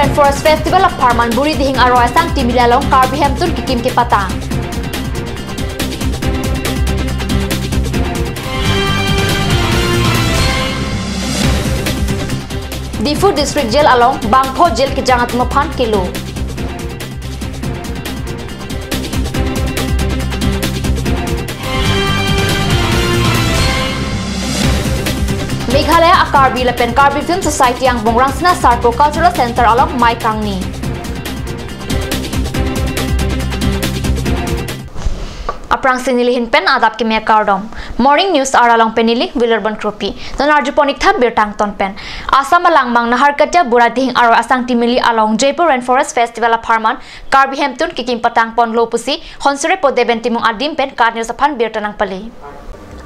Rainforest Festival of Parman Buri Dihing Aroy Sang Timilalong Carbihampton Kikim Kipatang. Difu District Jail along Bangpho Jail Kijangat Mapan Kilo. Meghalaya Akarbi Lapen Karbi Film Society ang Bongrangsna Sarpo Cultural Center along Maikangni. Aprang sinilihin pen adap kimia kardom. Morning news aralong penili Willerban Kropi. Don arjuponik tha birtang ton pen. Asam alangmang naharkatya buradihing aro asang timili along Jaipur Rainforest Festival of Harman Carbihampton kikim patang pon lopusi honsure po debentimong adim pen karnyo sapan birtanang pali.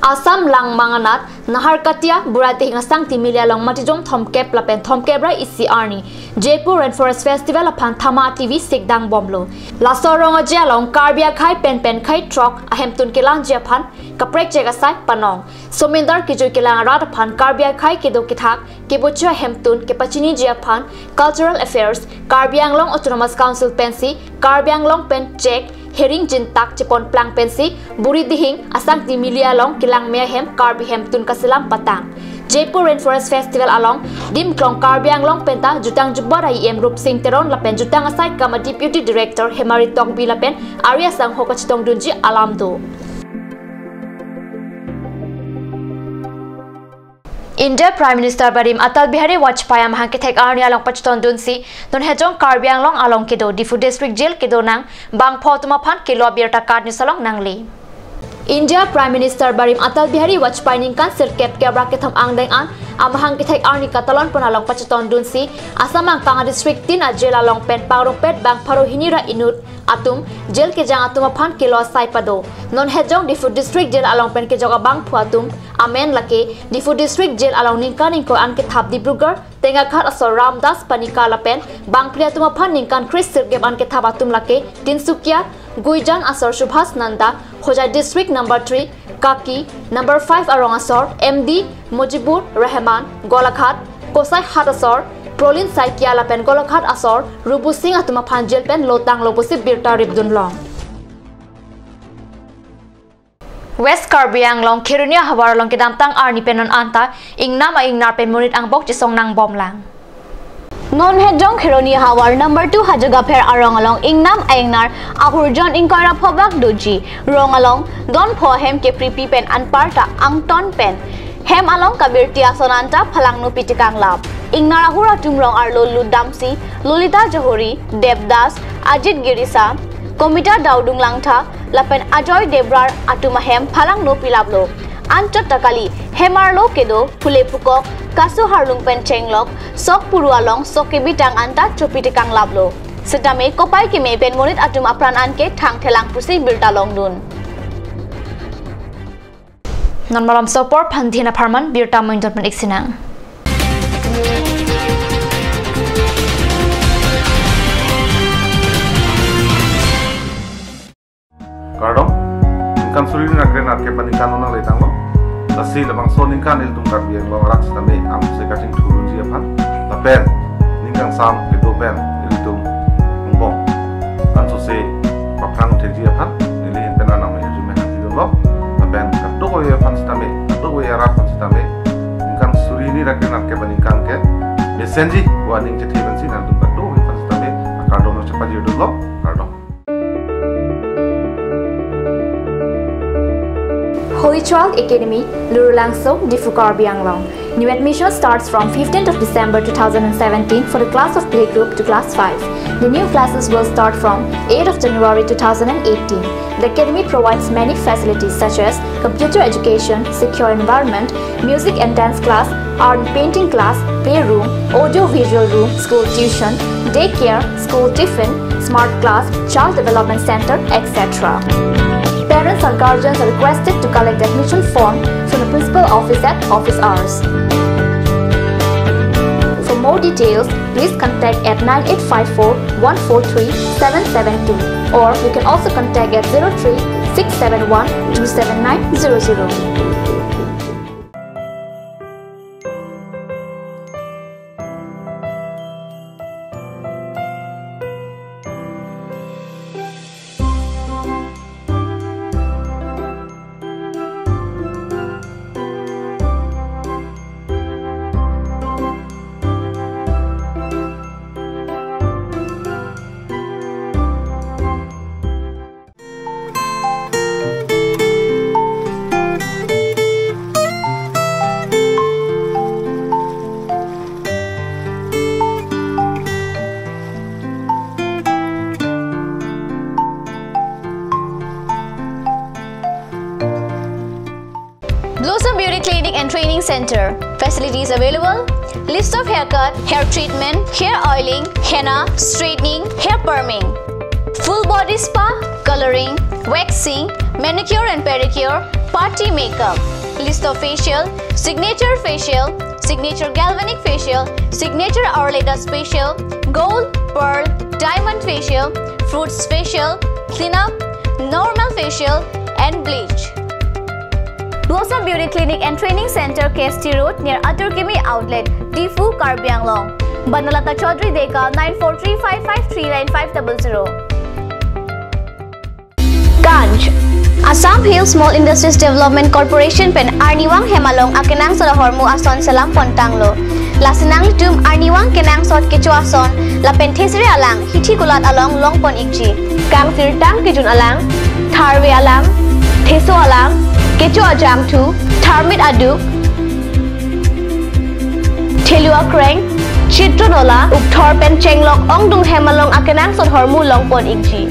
Asam lang manganat naharkatya buradihing asang timili along matijong thomkep lapen thomkebra isi arni Jaipur Rainforest Festival apan thama TV sikdang bomlo lasorong aje along karbia khai pen khai truck ahemtun kilang japan kaprek jega sai panong somindar kijoy kilang rat apan karbia khai kido kithak kibucha hemtun kepachini japan cultural affairs karbiang long autonomous council pensi karbiang long pen check Hering jintak Jepon plang pensi buri dihing asang timilia long kilang mehem Carbihampton kasilang patang Jaipur Rainforest Festival along dim klong karbiang long penta jutang jubara im rup sing teron lapen jutang asai kama deputy director Hemari Tongbi lapen Arya sang hokachitong dunji alamdo. India Prime Minister Barim Atal Bihari Vajpayee mahangkithek arni along pachuton dunsi don hejong karbiang long along kido Difu District Jail kido nang Bangpho tumapan kilo birta card ni salong nangli. India Prime Minister Barim Atal Bihari Vajpayee ningkan sirkep kebra kethom angdeng an amahang kithek arni katalon pun along pachuton dunsi asamang panga district tin a jail along pen pangrupet Bangpharo hinira inut atum jail ke jang atum aphan kilo sai pado non hejong Difu District Jail along pen ke joga Bangpho atum amen lake Difu District Jail along ningkan ningko an ke thap Dibrugarh tenga khat asor Ramdas Panika lapen Bangplia tuma phan ningkan Chris sirgep an ke thap atum lake Tinsukia Guijan asor Subhas Nanda Khojai District number 3 Kaki number 5 arong asor MD Mujibur Rahman Golakhat Kosai hat asor Prolin Saikia lapen Golakhat asor Rubu Singh atuma phan jail pen lotang lopusi birta ribdun long. West Karbiang long Kirunia hawar long kidamtang arni penon anta ingnam a ingnar pen munit ang bok chisong nang bom lang. Non hejong Kirunia hawar number 2 hajaga pher arong along ingnam a ingnar ahurjon ingkara phobak doji rong along don phohem ke pripi pen anparta ang ton pen hem along kabirtia sonanta phalang no pitikang lab ingnar ahura tumrong arlo ludamsi Lolita Johori Devdas Ajit Girisa Komita Daudung Langtha lapen Ajoy Debrar atumahem phalang no pilablo antot takali hemarlo kedo phule pukok kasu harlung pen chenglok sok purualong soke bitang anta chopitikang lablo setame kopai ke me pen monit atum apran anke thang thelang pusi birtalong dun non malam sopor phandina pharman birta moindon pen iksinang Kardom, inkan suri ni nakren atke panikan nona letang lo. Lasi lemang so ninkan iltung karbiang lo rak stame am se kating turun dia pan. Tapen, ninkan sam itu pen iltung mbong. Kan so se paprang te dia pan. Nilihin pen anam ya jume hati lo. Tapen kato ko ya pan stame, kato ko ya rak pan stame. Inkan suri ni nakren atke panikan ke. Mesenji wa ning te theben si nantung kato ko pan stame. Kardom no cepat dia lo. Kardom. Holy Child Academy, Lurulangso, Difu Karbiang long. New admission starts from 15th of December 2017 for the class of playgroup to class 5. The new classes will start from 8th of January 2018. The academy provides many facilities such as computer education, secure environment, music and dance class, art and painting class, playroom, audio-visual room, school tuition, daycare, school tiffin, smart class, child development center, etc. Parents and guardians are requested to collect admission form from the principal office at office hours. For more details, please contact at 9854 143 772 or you can also contact at 03 671 27900. Clinic and Training Center. Facilities available: list of haircut, hair treatment, hair oiling, henna, straightening, hair perming, full body spa, coloring, waxing, manicure and pedicure, party makeup. List of facial: signature facial, signature galvanic facial, signature our latest facial, gold, pearl, diamond facial, fruits facial, cleanup, normal facial, and bleach. Blossom Beauty Clinic and Training Center, KST Road near Aturkimi Outlet, Difu, Karbi Anglong. Banalata Chaudhary Deka 9435539500. Ganj Assam Hill Small Industries Development Corporation pen Arniwang Hemalong akenang sa hormu ason salam pontanglo. Lasinang tum Arniwang kenang sot kecu ason la penthesri alang hithi kulat along longpon ikji. Kang sirtang kejun alang, tharwe alang, theso alang, kecu ajam tu, tharmit aduk, thelua kreng, chitronola, ukthor pen chenglok ongdung Hemalong akenang sot hormu longpon ikji.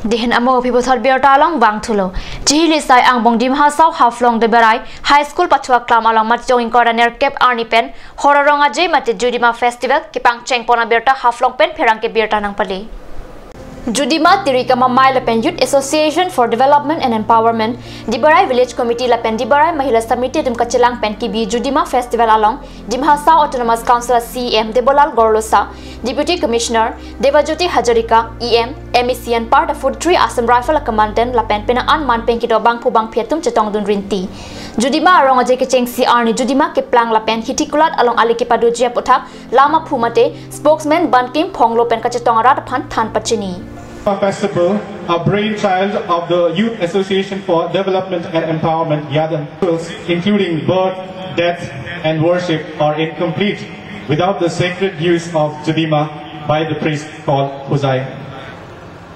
Dihin amo pibothar biota along wang thulo jihili sai angbong dimha saw haflong de berai high school pathua klam along mat join coordinator cap arni pen hororonga je mate judima festival kipang chengpona biota haflong pen pherang ke biota nang pali Judima Tirikama Mai Lapen Youth Association for Development and Empowerment, Dibarai Village Committee Lapen Dibarai Mahila Samiti Dum Kachilang Pen Kibi Judima Festival along, Dimhasa Autonomous Council CEM Debolal Gorlosa, Deputy Commissioner Devajoti Hajarika, EM, MEC and part of Food Tree Assam Rifle Commandant Lapen Penaan Man Penkido Bang Pubang Pietum Chetong Dun Rinti. Judima Arong Ajeke Cheng Si Arni Judima Keplang Lapen Hitikulat along Alikipadu Jia Putak, Lama Pumate, Spokesman Bankim Ponglo Pen Kachetong Arat Pan Tan Pachini. Festival, a brainchild of the Youth Association for Development and Empowerment, Yadan, including birth, death, and worship, are incomplete without the sacred use of Judima by the priest called Huzai.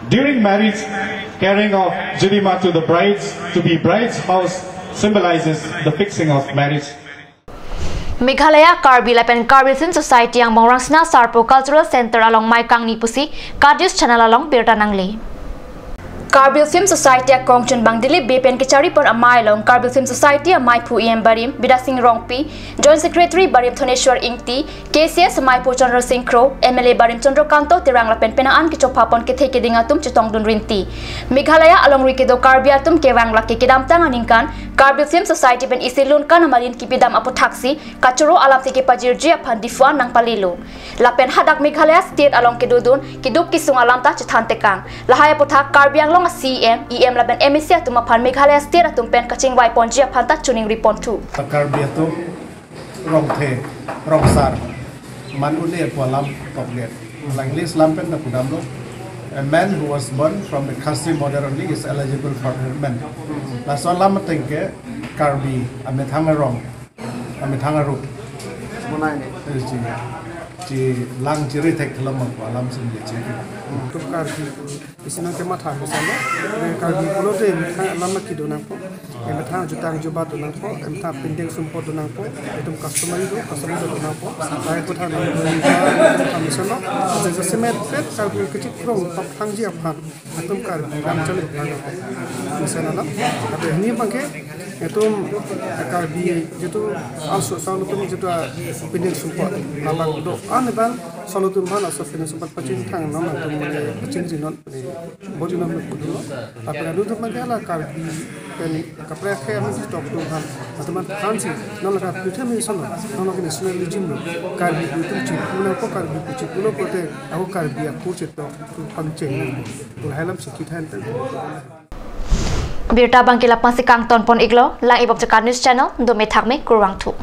During marriage, carrying of Judima to the brides to be bride's house symbolizes the fixing of marriage. Meghalaya Karbi Lapen Karbi Film Society ang Mongrangsna Sarpo Cultural Center along Maikang Nipusi, Kadius Channel along Birta Nangli. Karbil Film Society at Kongchun Bangdili Bepen Kichari por Amailong Karbil Film Society at Maipu EM Barim Bidasing Rongpi Joint Secretary Barim Thoneshwar Ingti KCS Maipu Chandra Singh Crow MLA Barim Chandra Kanto Tirang Lapen Penaan Kichopapon Kitheke Dingatum Chitong Dun Rinti Meghalaya along Rikido Karbiatum Kewang Laki Kidam Tanganingkan Karbil Film Society Ben Isilun Kanamalin Kipidam Apotaksi Kachuro Alam Tiki Pajirji Apan Difuan Nang Palilu Lapen Hadak Meghalaya State along Kidudun Kiduk Kisung Alam Ta Chitantekang Lahaya Potak Karbiang CM, EM laban MEC atum apan Meghalaya State atum pen kaching wai ponji apan ta tuning report tu. Karbi atum rongthe rongsar man uner polam toplet. Langlis lampen na pudamlo. A man who was born from the country moderately is eligible for enrollment. La so lam tengke Karbi amethanga rong amethanga ru. Munai ji lang jiri tek lam polam sim je ji. Karbi isina ke matha misalo Karbi pulo de lama ki donang po emtha jutang joba donang po emtha pending sumpo donang po etum customer donang po sai ko thana misalo je semet fet Karbi ke pro pap thangji aphan etum Karbi ram chale misana na abe ni bangke etum Karbi jetu also salo tum jetu pending sumpo labak do anban salo tum bana so pending sumpo pachin thang na tum change non body non kudu apra du tum magala Karbi pen kapra khe am stop tu han atman fancy non laga pithe mi sono non ke nationalism no Karbi tu chi puno ko Karbi ku chi puno ko te aku Karbi aku cheto pangcheng tu halam sikhi than te Birta Bangkila Pansikang Ton Pon Iglo lang ibab Jakarta News Channel do me thakme kurwang thu